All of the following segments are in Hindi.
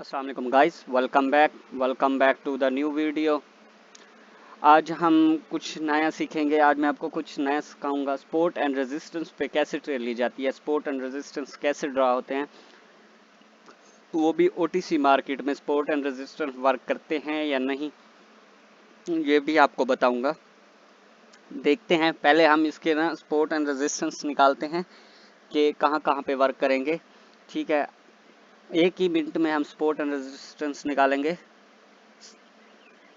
अस्सलाम वालेकुम guys, welcome back to the new video. आज हम कुछ नया सीखेंगे। आज मैं आपको कुछ नया सिखाऊंगा। स्पोर्ट एंड रेजिस्टेंस पे कैसे ट्रेड ली जाती है, स्पोर्ट एंड रेजिस्टेंस कैसे ड्रा होते हैं, वो भी ओटीसी मार्केट में स्पोर्ट एंड रेजिस्टेंस वर्क करते हैं या नहीं, ये भी आपको बताऊंगा। देखते हैं, पहले हम इसके ना स्पोर्ट एंड रेजिस्टेंस निकालते हैं कि कहाँ कहाँ पे वर्क करेंगे। ठीक है, एक ही मिनट में हम स्पोर्ट एंड रेजिस्टेंस निकालेंगे।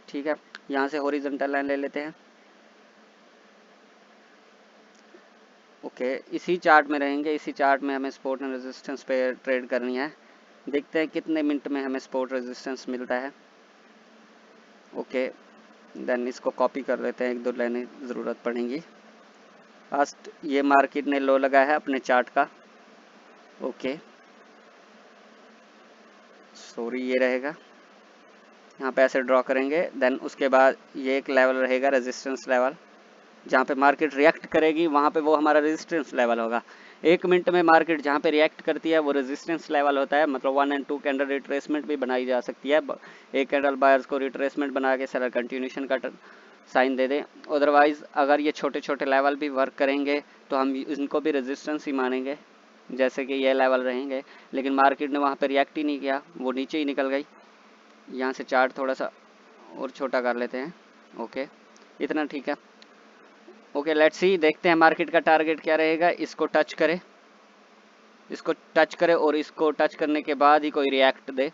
ठीक है, यहाँ से हॉरिजॉन्टल लाइन ले लेते हैं। ओके, इसी चार्ट में रहेंगे। इसी चार्ट में हमें सपोर्ट एंड रेजिस्टेंस पे ट्रेड करनी है। देखते हैं कितने मिनट में हमें सपोर्ट रेजिस्टेंस मिलता है। ओके, देन इसको कॉपी कर लेते हैं, एक दो लाइनें ज़रूरत पड़ेंगी। फास्ट ये मार्केट ने लो लगाया है अपने चार्ट का। ओके, सॉरी, ये रहेगा, यहाँ पे ऐसे ड्रॉ करेंगे। देन उसके बाद ये एक लेवल रहेगा रेजिस्टेंस लेवल, जहाँ पे मार्केट रिएक्ट करेगी वहाँ पे वो हमारा रेजिस्टेंस लेवल होगा। एक मिनट में मार्केट जहाँ पे रिएक्ट करती है वो रेजिस्टेंस लेवल होता है। मतलब 1 एंड 2 कैंडल रिट्रेसमेंट भी बनाई जा सकती है। एक कैंडल बायर्स को रिट्रेसमेंट बना के सेलर कंटिन्यूशन का साइन दे दें। अदरवाइज अगर ये छोटे छोटे लेवल भी वर्क करेंगे तो हम इनको भी रेजिस्टेंस ही मानेंगे, जैसे कि ये लेवल रहेंगे। लेकिन मार्केट ने वहाँ पर रिएक्ट ही नहीं किया, वो नीचे ही निकल गई। यहाँ से चार्ट थोड़ा सा और छोटा कर लेते हैं। ओके, इतना ठीक है। ओके, लेट्स सी, देखते हैं मार्केट का टारगेट क्या रहेगा। इसको टच करे, इसको टच करे और इसको टच करने के बाद ही कोई रिएक्ट दे।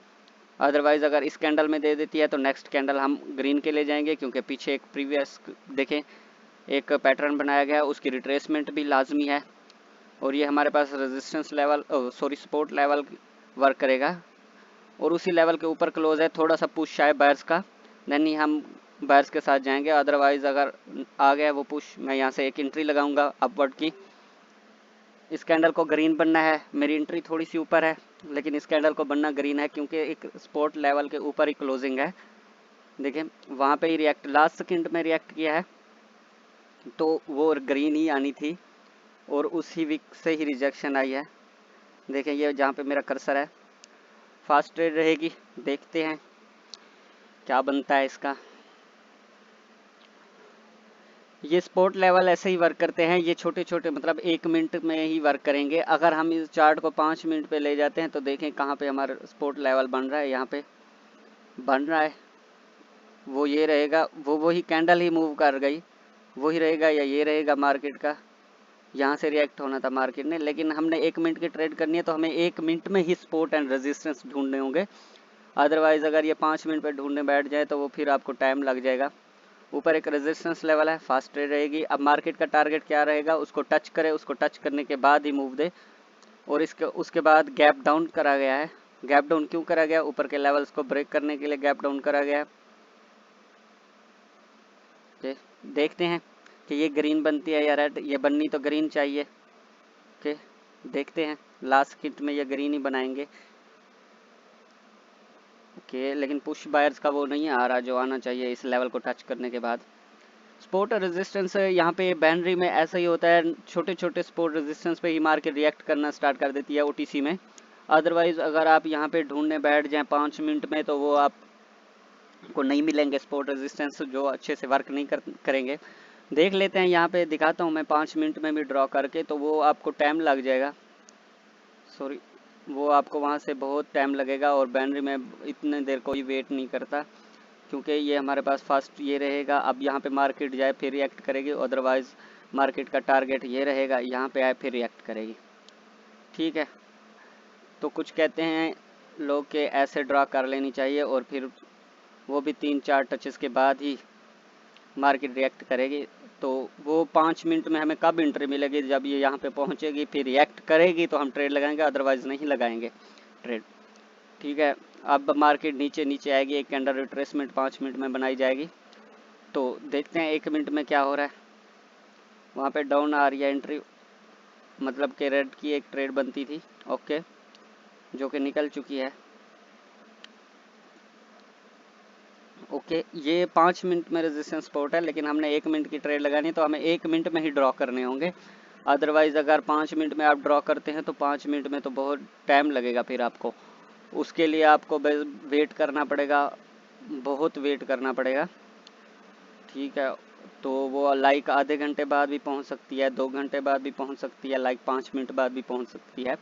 अदरवाइज अगर इस कैंडल में दे देती है तो नेक्स्ट कैंडल हम ग्रीन के ले जाएंगे, क्योंकि पीछे एक प्रीवियस देखें एक पैटर्न बनाया गया है, उसकी रिट्रेसमेंट भी लाजमी है। और ये हमारे पास resistance level, sorry, support level work करेगा और उसी लेवल के ऊपर क्लोज है। थोड़ा सा पुश है बायर्स का, देन ही हम बायर्स के साथ जाएंगे। अदरवाइज अगर आ गया वो पुश, मैं यहाँ से एक एंट्री लगाऊंगा अपवर्ड की। इस कैंडल को ग्रीन बनना है, मेरी एंट्री थोड़ी सी ऊपर है लेकिन इस कैंडल को बनना ग्रीन है, क्योंकि एक स्पोर्ट लेवल के ऊपर ही क्लोजिंग है। देखें वहाँ पे ही रिएक्ट, लास्ट सेकंड में रिएक्ट किया है तो वो ग्रीन ही आनी थी और उसी वीक से ही रिजेक्शन आई है। देखें ये जहाँ पे मेरा कर्सर है, फास्ट ट्रेड रहेगी। देखते हैं क्या बनता है इसका। ये स्पोर्ट लेवल ऐसे ही वर्क करते हैं, ये छोटे छोटे मतलब एक मिनट में ही वर्क करेंगे। अगर हम इस चार्ट को 5 मिनट पे ले जाते हैं तो देखें कहाँ पे हमारा स्पोर्ट लेवल बन रहा है। यहाँ पे बन रहा है, वो ये रहेगा, वो वही कैंडल ही मूव कर गई, वही रहेगा या ये रहेगा मार्केट का। यहाँ से रिएक्ट होना था मार्केट ने, लेकिन हमने एक मिनट की ट्रेड करनी है तो हमें एक मिनट में ही सपोर्ट एंड रेजिस्टेंस ढूंढने होंगे। अदरवाइज अगर ये 5 मिनट पे ढूंढने बैठ जाए तो वो फिर आपको टाइम लग जाएगा। ऊपर एक रेजिस्टेंस लेवल है, फास्ट ट्रेड रहेगी। अब मार्केट का टारगेट क्या रहेगा, उसको टच करे, उसको टच करने के बाद ही मूव दे। और इसके उसके बाद गैप डाउन करा गया है। गैप डाउन क्यों करा गया, ऊपर के लेवल्स को ब्रेक करने के लिए गैप डाउन करा गया है। देखते हैं कि ये ग्रीन बनती है या रेड। ये बननी तो ग्रीन चाहिए। ओके, देखते हैं, लास्ट हिट में ये ग्रीन ही बनाएंगे। ओके, लेकिन पुश बायर्स का वो नहीं आ रहा जो आना चाहिए इस लेवल को टच करने के बाद। सपोर्ट और रेजिस्टेंस यहाँ पे बाइनरी में ऐसा ही होता है, छोटे छोटे सपोर्ट रेजिस्टेंस पे ही मार्केट रिएक्ट करना स्टार्ट कर देती है ओटीसी में। अदरवाइज अगर आप यहाँ पे ढूंढने बैठ जाएं 5 मिनट में तो वो आपको नहीं मिलेंगे सपोर्ट रेजिस्टेंस जो अच्छे से वर्क नहीं करेंगे। देख लेते हैं, यहाँ पे दिखाता हूँ मैं 5 मिनट में भी ड्रॉ करके, तो वो आपको टाइम लग जाएगा। सॉरी, वो आपको वहाँ से बहुत टाइम लगेगा और बाइनरी में इतने देर कोई वेट नहीं करता, क्योंकि ये हमारे पास फर्स्ट ये रहेगा। अब यहाँ पे मार्केट जाए फिर रिएक्ट करेगी, अदरवाइज मार्केट का टारगेट ये रहेगा, यहाँ पे आए फिर रिएक्ट करेगी। ठीक है, तो कुछ कहते हैं लोग के ऐसे ड्रा कर लेनी चाहिए और फिर वो भी 3-4 टचेस के बाद ही मार्केट रिएक्ट करेगी। तो वो 5 मिनट में हमें कब एंट्री मिलेगी, जब ये यहाँ पे पहुँचेगी फिर रिएक्ट करेगी तो हम ट्रेड लगाएंगे, अदरवाइज नहीं लगाएंगे ट्रेड। ठीक है, अब मार्केट नीचे नीचे आएगी, एक कैंडल रिट्रेसमेंट 5 मिनट में बनाई जाएगी। तो देखते हैं 1 मिनट में क्या हो रहा है। वहाँ पे डाउन आ रही है एंट्री, मतलब कि रेड की एक ट्रेड बनती थी। ओके, जो कि निकल चुकी है। ओके, ये 5 मिनट में रेजिस्टेंस सपोर्ट है, लेकिन हमने 1 मिनट की ट्रेड लगानी है तो हमें 1 मिनट में ही ड्रॉ करने होंगे। अदरवाइज अगर 5 मिनट में आप ड्रॉ करते हैं तो 5 मिनट में तो बहुत टाइम लगेगा फिर आपको। उसके लिए आपको वेट करना पड़ेगा, बहुत वेट करना पड़ेगा, ठीक है। तो वो लाइक आधे घंटे बाद भी पहुंच सकती है, 2 घंटे बाद भी पहुंच सकती है, लाइक 5 मिनट बाद भी पहुंच सकती है।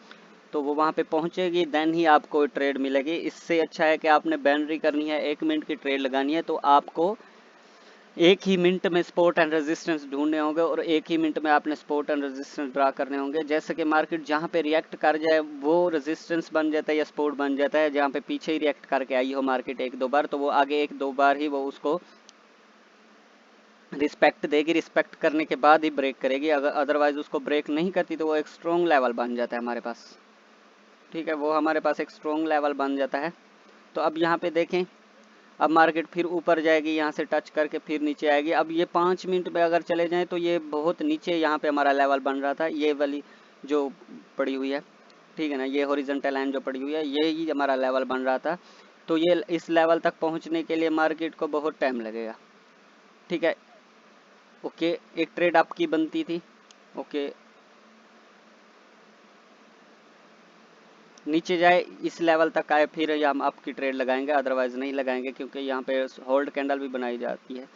तो वो वहाँ पे पहुंचेगी, देन ही आपको ट्रेड मिलेगी। इससे अच्छा है कि आपने बाइनरी करनी है, 1 मिनट की ट्रेड लगानी है, तो आपको 1 ही मिनट में सपोर्ट एंड रेजिस्टेंस ढूंढने होंगे और 1 ही मिनट में आपने सपोर्ट एंड रेजिस्टेंस ड्रा करने होंगे। जैसे कि मार्केट जहाँ पे रिएक्ट कर जाए वो रेजिस्टेंस बन जाता है या सपोर्ट बन जाता है। जहाँ पे पीछे ही रिएक्ट करके आई हो मार्केट 1-2 बार, तो वो आगे 1-2 बार ही वो उसको रिस्पेक्ट देगी, रिस्पेक्ट करने के बाद ही ब्रेक करेगी। अगर अदरवाइज उसको ब्रेक नहीं करती तो वो एक स्ट्रॉन्ग लेवल बन जाता है हमारे पास, ठीक है। वो हमारे पास एक स्ट्रॉन्ग लेवल बन जाता है। तो अब यहाँ पे देखें, अब मार्केट फिर ऊपर जाएगी, यहाँ से टच करके फिर नीचे आएगी। अब ये 5 मिनट में अगर चले जाएं तो ये बहुत नीचे यहाँ पे हमारा लेवल बन रहा था, ये वाली जो पड़ी हुई है, ठीक है ना, ये हॉरिजॉन्टल लाइन जो पड़ी हुई है, ये ही हमारा लेवल बन रहा था। तो ये इस लेवल तक पहुँचने के लिए मार्केट को बहुत टाइम लगेगा, ठीक है। ओके, एक ट्रेड आपकी बनती थी, ओके, नीचे जाए, इस लेवल तक आए, फिर हम आपकी ट्रेड लगाएंगे, अदरवाइज नहीं लगाएंगे, क्योंकि यहाँ पे होल्ड कैंडल भी बनाई जाती है।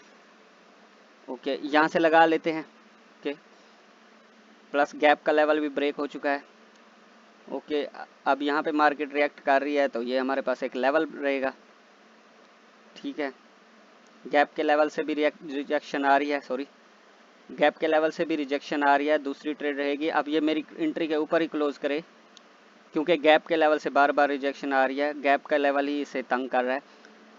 ओके, यहाँ से लगा लेते हैं, ओके, प्लस गैप का लेवल भी ब्रेक हो चुका है। ओके, अब यहाँ पे मार्केट रिएक्ट कर रही है तो ये हमारे पास एक लेवल रहेगा, ठीक है। गैप के लेवल से भी रिजेक्शन आ रही है, सॉरी, गैप के लेवल से भी रिजेक्शन आ रही है, दूसरी ट्रेड रहेगी। अब ये मेरी एंट्री के ऊपर ही क्लोज करे, क्योंकि गैप के लेवल से बार बार रिजेक्शन आ रही है, गैप का लेवल ही इसे तंग कर रहा है।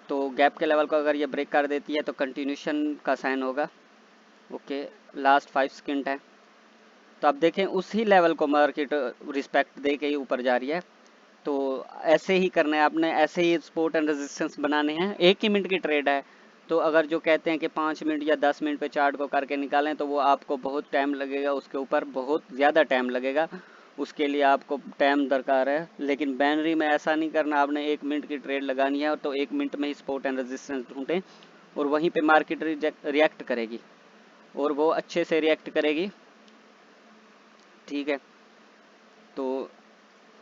तो गैप के लेवल को अगर ये ब्रेक कर देती है तो कंटिन्यूशन का साइन होगा। ओके, लास्ट 5 सेकंड है। तो अब देखें उसी लेवल को मार्केट रिस्पेक्ट दे के ही ऊपर जा रही है। तो ऐसे ही करना है आपने, ऐसे ही सपोर्ट एंड रेजिस्टेंस बनाने हैं। 1 ही मिनट की ट्रेड है, तो अगर जो कहते हैं कि 5 मिनट या 10 मिनट पे चार्ट को करके निकालें तो वो आपको बहुत टाइम लगेगा, उसके ऊपर बहुत ज़्यादा टाइम लगेगा, उसके लिए आपको टाइम दरकार है। लेकिन बाइनरी में ऐसा नहीं करना, आपने 1 मिनट की ट्रेड लगानी है तो 1 मिनट में ही सपोर्ट एंड रेजिस्टेंस ढूंढें और वहीं पे मार्केट रिएक्ट करेगी और वो अच्छे से रिएक्ट करेगी, ठीक है। तो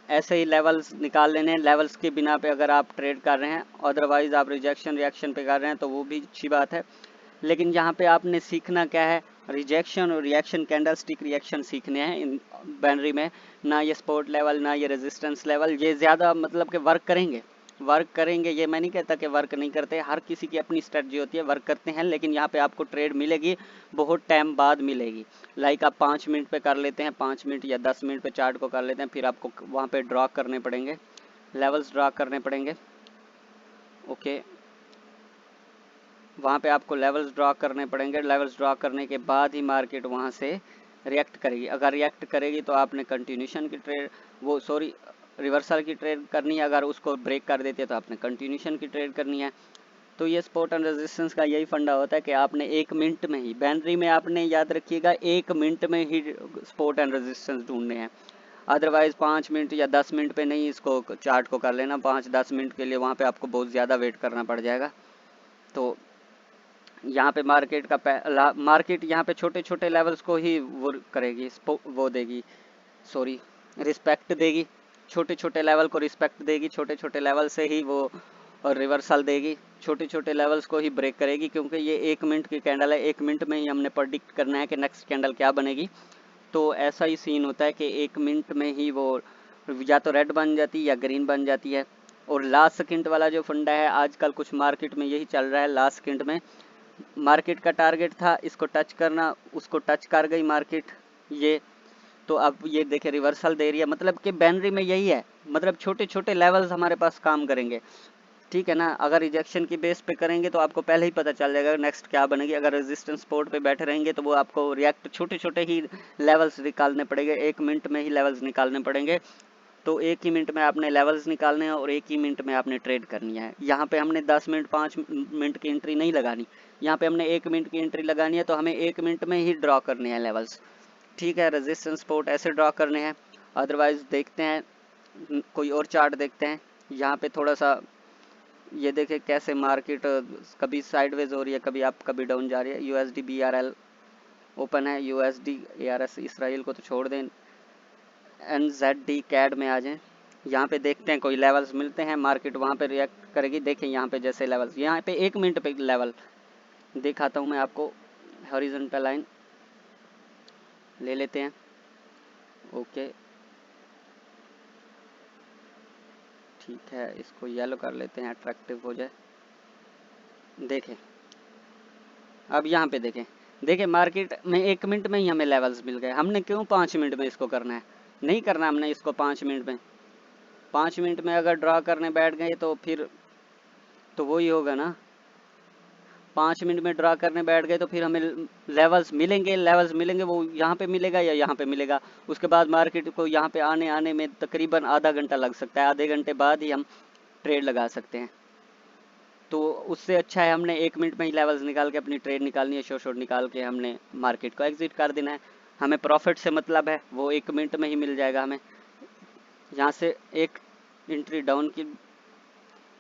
ऐसे ही लेवल्स निकाल लेने हैं, लेवल्स के बिना पे अगर आप ट्रेड कर रहे हैं, अदरवाइज आप रिजेक्शन रिएक्शन पे कर रहे हैं तो वो भी अच्छी बात है। लेकिन यहाँ पे आपने सीखना क्या है, रिजेक्शन और रिएक्शन, कैंडलस्टिक रिएक्शन सीखने हैं इन बाइनरी में, ना ये सपोर्ट लेवल ना ये रेजिस्टेंस लेवल। ये ज़्यादा मतलब कि वर्क करेंगे, वर्क करेंगे, ये मैं नहीं कहता कि वर्क नहीं करते, हर किसी की अपनी स्ट्रेटजी होती है, वर्क करते हैं। लेकिन यहाँ पे आपको ट्रेड मिलेगी, बहुत टाइम बाद मिलेगी। लाइक आप 5 मिनट पे कर लेते हैं, 5 मिनट या 10 मिनट पे चार्ट को कर लेते हैं, फिर आपको वहाँ पे ड्रॉ करने पड़ेंगे, लेवल्स ड्रॉ करने पड़ेंगे। ओके, वहाँ पे आपको लेवल्स ड्रॉ करने पड़ेंगे, लेवल्स ड्रॉ करने के बाद ही मार्केट वहाँ से रिएक्ट करेगी। अगर रिएक्ट करेगी तो आपने कंटिन्यूशन की ट्रेड, वो सॉरी रिवर्सल की ट्रेड करनी है, अगर उसको ब्रेक कर देती है तो आपने कंटिन्यूशन की ट्रेड करनी है। तो ये सपोर्ट एंड रेजिस्टेंस का यही फंडा होता है कि आपने 1 मिनट में ही, बाइनरी में आपने याद रखिएगा 1 मिनट में ही सपोर्ट एंड रेजिस्टेंस ढूंढने हैं। अदरवाइज 5 मिनट या 10 मिनट पे नहीं इसको चार्ट को कर लेना, 5-10 मिनट के लिए वहाँ पे आपको बहुत ज़्यादा वेट करना पड़ जाएगा। तो यहाँ पे मार्केट का मार्केट यहाँ पे छोटे छोटे लेवल्स को ही वो करेगी, वो देगी, सॉरी रिस्पेक्ट देगी, छोटे छोटे लेवल को रिस्पेक्ट देगी, छोटे छोटे लेवल से ही वो और रिवर्सल देगी, छोटे छोटे लेवल्स को ही ब्रेक करेगी। क्योंकि ये 1 मिनट की कैंडल है, 1 मिनट में ही हमने प्रेडिक्ट करना है कि नेक्स्ट कैंडल क्या बनेगी। तो ऐसा ही सीन होता है कि 1 मिनट में ही वो या तो रेड बन जाती है या ग्रीन बन जाती है। और लास्ट सेकंड वाला जो फंडा है आजकल कुछ मार्केट में यही चल रहा है, लास्ट सेकंड में मार्केट का टारगेट था इसको टच करना, उसको टच कर गई मार्केट ये, तो अब ये देखे रिवर्सल दे रही है। मतलब कि बाइनरी में यही है, मतलब छोटे छोटे लेवल्स हमारे पास काम करेंगे, ठीक है ना। अगर रिजेक्शन की बेस पे करेंगे तो आपको पहले ही पता चल जाएगा नेक्स्ट क्या बनेगी। अगर रेजिस्टेंस सपोर्ट पे बैठे रहेंगे तो वो आपको रिएक्ट छोटे छोटे ही लेवल्स निकालने पड़ेंगे, 1 मिनट में ही लेवल्स निकालने पड़ेंगे। तो 1 ही मिनट में आपने लेवल्स निकालने हैं और 1 ही मिनट में आपने ट्रेड करनी है। यहाँ पे हमने 10 मिनट 5 मिनट की एंट्री नहीं लगानी, यहाँ पे हमने 1 मिनट की एंट्री लगानी है, तो हमें 1 मिनट में ही ड्रॉ करने हैं लेवल्स, ठीक है। रेजिस्टेंस सपोर्ट ऐसे ड्रॉ करने हैं। अदरवाइज देखते हैं कोई और चार्ट देखते हैं। यहाँ पे थोड़ा सा ये देखें कैसे मार्केट कभी साइडवेज हो रही है, कभी अप कभी डाउन जा रही है। यूएसडी BRL ओपन है, यूएसडी ARS इसराइल को तो छोड़ दें, NZD कैड में आ जाएं। यहाँ पे देखते हैं कोई लेवल्स मिलते हैं, मार्केट वहाँ पे रिएक्ट करेगी। देखें यहाँ पे जैसे लेवल्स, यहाँ पे 1 मिनट पे लेवल दिखाता हूँ मैं आपको। हॉरिजॉन्टल लाइन ले लेते हैं, ओके ठीक है, इसको येलो कर लेते हैं, अट्रैक्टिव हो जाए। देखें अब यहाँ पे देखें, देखें मार्केट में 1 मिनट में ही हमें लेवल्स मिल गए। हमने क्यों 5 मिनट में इसको करना है? नहीं करना हमने इसको 5 मिनट में। 5 मिनट में अगर ड्रा करने बैठ गए तो फिर तो वही होगा ना, 5 मिनट में ड्रा करने बैठ गए तो फिर हमें लेवल्स मिलेंगे, वो यहाँ पे मिलेगा या यहाँ पे मिलेगा। उसके बाद मार्केट को यहाँ पे आने आने में तकरीबन आधा घंटा लग सकता है, आधे घंटे बाद ही हम ट्रेड लगा सकते हैं। तो उससे अच्छा है हमने 1 मिनट में ही लेवल्स निकाल के अपनी ट्रेड निकालनी है, शॉर्ट निकाल के हमने मार्केट को एग्जिट कर देना है। हमें प्रॉफिट से मतलब है, वो 1 मिनट में ही मिल जाएगा हमें। यहाँ से एक एंट्री डाउन की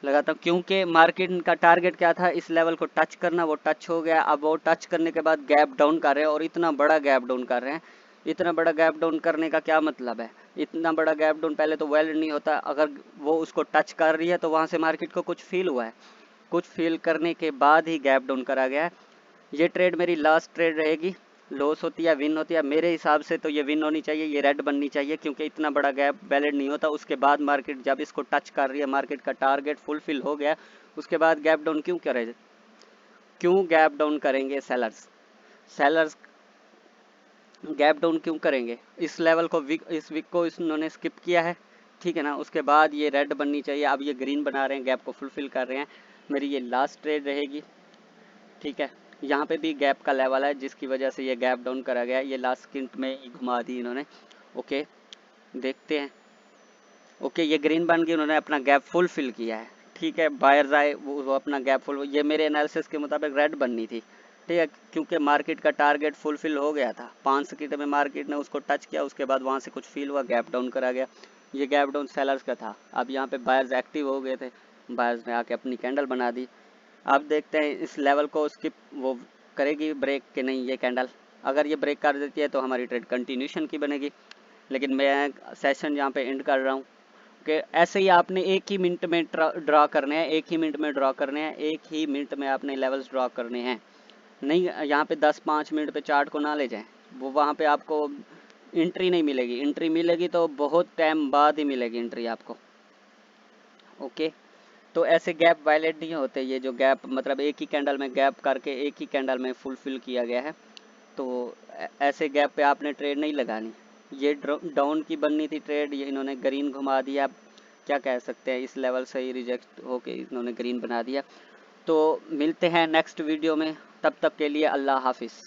लगाता हूँ, क्योंकि मार्केट का टारगेट क्या था, इस लेवल को टच करना, वो टच हो गया। अब वो टच करने के बाद गैप डाउन कर रहे हैं, और इतना बड़ा गैप डाउन कर रहे हैं। इतना बड़ा गैप डाउन करने का क्या मतलब है? इतना बड़ा गैप डाउन पहले तो वैलिड नहीं होता। अगर वो उसको टच कर रही है तो वहाँ से मार्केट को कुछ फील हुआ है, कुछ फील करने के बाद ही गैप डाउन करा गया है। ये ट्रेड मेरी लास्ट ट्रेड रहेगी। लॉस होती है विन होती है, मेरे हिसाब से तो ये विन होनी चाहिए, ये रेड बननी चाहिए, क्योंकि इतना बड़ा गैप वैलिड नहीं होता। उसके बाद मार्केट जब इसको टच कर रही है, मार्केट का टारगेट फुलफिल हो गया, उसके बाद गैप डाउन क्यों करे? क्यों गैप डाउन करेंगे सेलर्स? सेलर्स गैप डाउन क्यों करेंगे? इस लेवल को इस वीक को इन्होंने स्किप किया है, ठीक है ना। उसके बाद ये रेड बननी चाहिए, अब ये ग्रीन बना रहे हैं, गैप को फुलफिल कर रहे हैं। मेरी ये लास्ट ट्रेड रहेगी, ठीक है। यहाँ पे भी गैप का लेवल है, जिसकी वजह से ये गैप डाउन करा गया। ये लास्ट स्किंट में ही घुमा दी इन्होंने, ओके देखते हैं। ओके ये ग्रीन बन गई, उन्होंने अपना गैप फुलफिल किया है, ठीक है। बायर्स आए, वो अपना गैप फुल, ये मेरे एनालिसिस के मुताबिक रेड बननी थी, ठीक है, क्योंकि मार्केट का टारगेट फुलफिल हो गया था। 5 सेकंड में मार्केट ने उसको टच किया, उसके बाद वहाँ से कुछ फील हुआ, गैप डाउन करा गया। ये गैप डाउन सेलर्स का था। अब यहाँ पे बायर्स एक्टिव हो गए थे, बायर्स ने आके अपनी कैंडल बना दी। अब देखते हैं इस लेवल को स्किप वो करेगी ब्रेक कि नहीं ये कैंडल। अगर ये ब्रेक कर देती है तो हमारी ट्रेड कंटिन्यूशन की बनेगी। लेकिन मैं सेशन यहाँ पे एंड कर रहा हूँ कि ऐसे ही आपने 1 ही मिनट में ड्रा करने हैं, 1 ही मिनट में ड्रा करने हैं, 1 ही मिनट में आपने लेवल्स ड्रा करने हैं। नहीं यहाँ पे 10-5 मिनट पे चार्ट को ना ले जाएं, वो वहाँ पे आपको एंट्री नहीं मिलेगी। एंट्री मिलेगी तो बहुत टाइम बाद ही मिलेगी एंट्री आपको, ओके। तो ऐसे गैप वायलेट नहीं होते, ये जो गैप मतलब एक ही कैंडल में गैप करके एक ही कैंडल में फुलफिल किया गया है, तो ऐसे गैप पे आपने ट्रेड नहीं लगानी। ये डाउन की बननी थी ट्रेड, ये इन्होंने ग्रीन घुमा दिया। क्या कह सकते हैं, इस लेवल से ही रिजेक्ट होके इन्होंने ग्रीन बना दिया। तो मिलते हैं नेक्स्ट वीडियो में, तब तक के लिए अल्लाह हाफिज़।